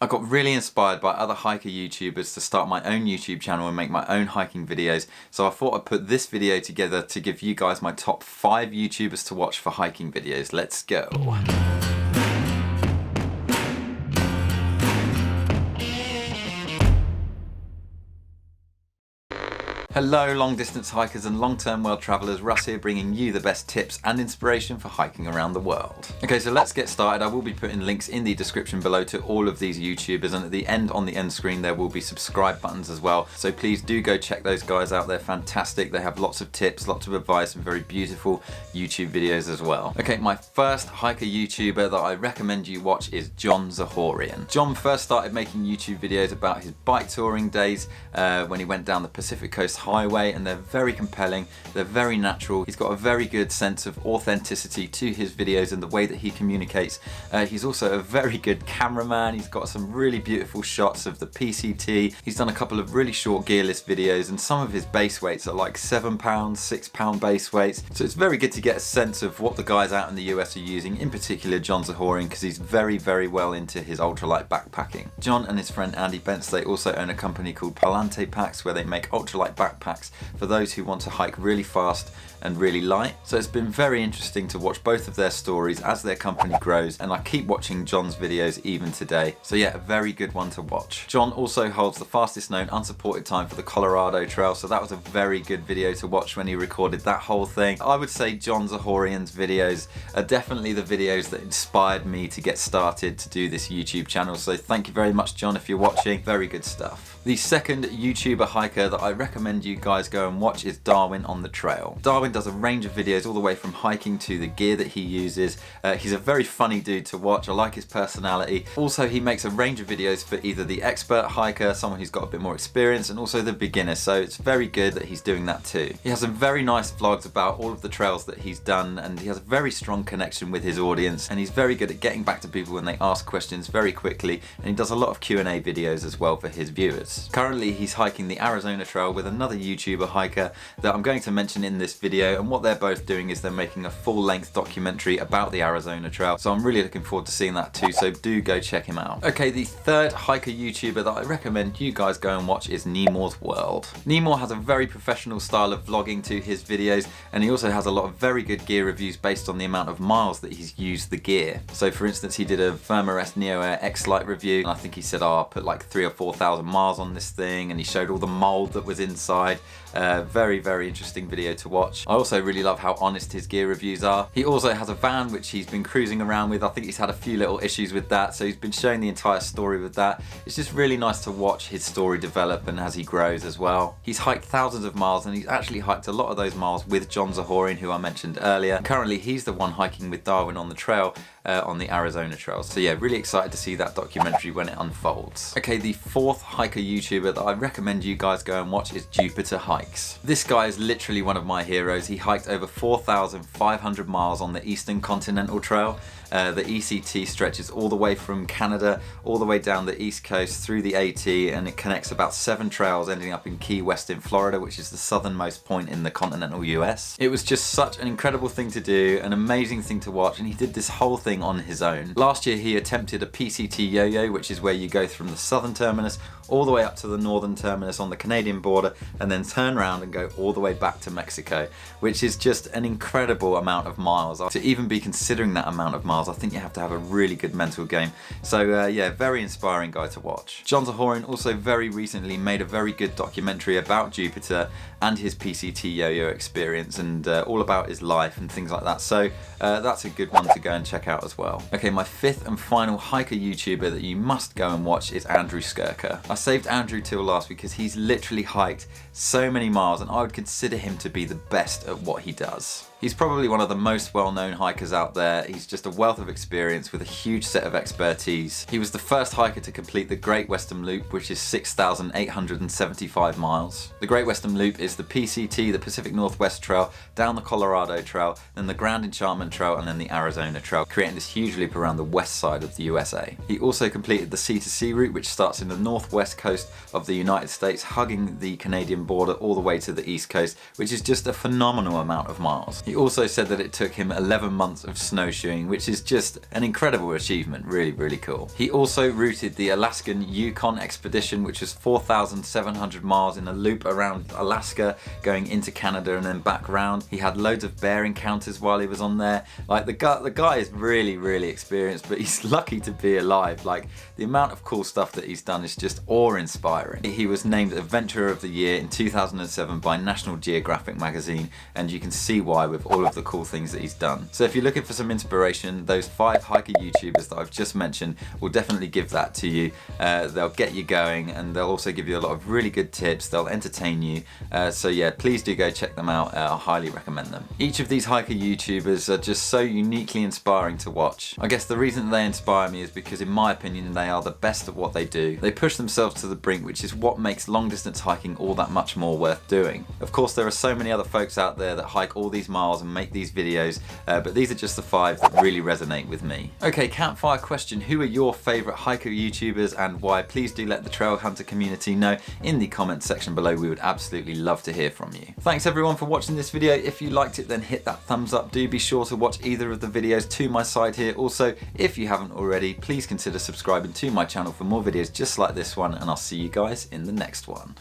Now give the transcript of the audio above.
I got really inspired by other hiker YouTubers to start my own YouTube channel and make my own hiking videos, so I thought I'd put this video together to give you guys my top 5 YouTubers to watch for hiking videos. Let's go! Hello long distance hikers and long term world travellers, Russ here bringing you the best tips and inspiration for hiking around the world. Okay, so let's get started. I will be putting links in the description below to all of these YouTubers, and at the end on the end screen there will be subscribe buttons as well. So please do go check those guys out, they're fantastic. They have lots of tips, lots of advice and very beautiful YouTube videos as well. Okay, my first hiker YouTuber that I recommend you watch is John Zahorian. John first started making YouTube videos about his bike touring days when he went down the Pacific Coast Highway, and they're very compelling, they're very natural. He's got a very good sense of authenticity to his videos and the way that he communicates. He's also a very good cameraman. He's got some really beautiful shots of the PCT. He's done a couple of really short gearless videos, and some of his base weights are like 7 pounds, 6 pound base weights. So it's very good to get a sense of what the guys out in the US are using, in particular John Zahorian, because he's very well into his ultralight backpacking. John and his friend Andy Bentz, they also own a company called Palante Packs where they make ultralight backpacks for those who want to hike really fast and really light. So it's been very interesting to watch both of their stories as their company grows, and I keep watching John's videos even today. So yeah, a very good one to watch. John also holds the fastest known unsupported time for the Colorado Trail, so that was a very good video to watch when he recorded that whole thing. I would say John Zahorian's videos are definitely the videos that inspired me to get started to do this YouTube channel, so thank you very much John if you're watching, very good stuff. The second YouTuber hiker that I recommend you guys go and watch is Darwin on the Trail. Darwin does a range of videos all the way from hiking to the gear that he uses. He's a very funny dude to watch, I like his personality. Also he makes a range of videos for either the expert hiker, someone who's got a bit more experience, and also the beginner, so it's very good that he's doing that too. He has some very nice vlogs about all of the trails that he's done, and he has a very strong connection with his audience, and he's very good at getting back to people when they ask questions very quickly, and he does a lot of Q&A videos as well for his viewers. Currently he's hiking the Arizona Trail with another YouTuber hiker that I'm going to mention in this video, and what they're both doing is they're making a full-length documentary about the Arizona Trail, so I'm really looking forward to seeing that too, so do go check him out. Okay, the third hiker YouTuber that I recommend you guys go and watch is Nemours World. Nemours has a very professional style of vlogging to his videos, and he also has a lot of very good gear reviews based on the amount of miles that he's used the gear. So for instance, he did a Thermarest Neo Air X-Lite review, and I think he said, oh, I'll put like 3,000 or 4,000 miles on this thing, and he showed all the mold that was inside. Very interesting video to watch. I also really love how honest his gear reviews are. He also has a van which he's been cruising around with. I think he's had a few little issues with that, so he's been showing the entire story with that. It's just really nice to watch his story develop and as he grows as well. He's hiked thousands of miles, and he's actually hiked a lot of those miles with John Zahorian, who I mentioned earlier. Currently he's the one hiking with Darwin on the trail, on the Arizona Trail. So yeah, really excited to see that documentary when it unfolds. Okay, the fourth hiker YouTuber that I recommend you guys go and watch is Jupiter Hikes. This guy is literally one of my heroes. He hiked over 4,500 miles on the Eastern Continental Trail. The ECT stretches all the way from Canada all the way down the east coast through the AT, and it connects about 7 trails ending up in Key West in Florida, which is the southernmost point in the continental US. It was just such an incredible thing to do, an amazing thing to watch, and he did this whole thing on his own. Last year he attempted a PCT yo-yo, which is where you go from the southern terminus all the way up to the northern terminus on the Canadian border, and then turn around and go all the way back to Mexico, which is just an incredible amount of miles. To even be considering that amount of miles, I think you have to have a really good mental game. So yeah, very inspiring guy to watch. John Zahorian also very recently made a very good documentary about Jupiter and his PCT yo-yo experience, and all about his life and things like that. So that's a good one to go and check out as well. Okay, my fifth and final hiker YouTuber that you must go and watch is Andrew Skirker. I saved Andrew till last because he's literally hiked so many miles, and I would consider him to be the best at what he does. He's probably one of the most well-known hikers out there. He's just a wealth of experience with a huge set of expertise. He was the first hiker to complete the Great Western Loop, which is 6,875 miles. The Great Western Loop is the PCT, the Pacific Northwest Trail, down the Colorado Trail, then the Grand Enchantment Trail, and then the Arizona Trail, creating this huge loop around the west side of the USA. He also completed the Sea-to-Sea route, which starts in the northwest coast of the United States, hugging the Canadian border all the way to the east coast, which is just a phenomenal amount of miles. He He also said that it took him 11 months of snowshoeing, which is just an incredible achievement. Really, really cool. He also routed the Alaskan Yukon expedition, which was 4,700 miles in a loop around Alaska, going into Canada and then back round. He had loads of bear encounters while he was on there. Like, the guy is really, really experienced, but he's lucky to be alive. Like, the amount of cool stuff that he's done is just awe-inspiring. He was named Adventurer of the Year in 2007 by National Geographic magazine, and you can see why with all of the cool things that he's done. So if you're looking for some inspiration, those 5 hiker YouTubers that I've just mentioned will definitely give that to you. They'll get you going, and they'll also give you a lot of really good tips. They'll entertain you. So yeah, please do go check them out. I highly recommend them. Each of these hiker YouTubers are just so uniquely inspiring to watch. I guess the reason they inspire me is because, in my opinion, they are the best at what they do. They push themselves to the brink, which is what makes long distance hiking all that much more worth doing. Of course, there are so many other folks out there that hike all these miles and make these videos, but these are just the 5 that really resonate with me. Okay, campfire question: who are your favourite hiker YouTubers and why? Please do let the trail hunter community know in the comments section below. We would absolutely love to hear from you. Thanks everyone for watching this video. If you liked it, then hit that thumbs up. Do be sure to watch either of the videos to my side here. Also, if you haven't already, please consider subscribing to my channel for more videos just like this one, and I'll see you guys in the next one.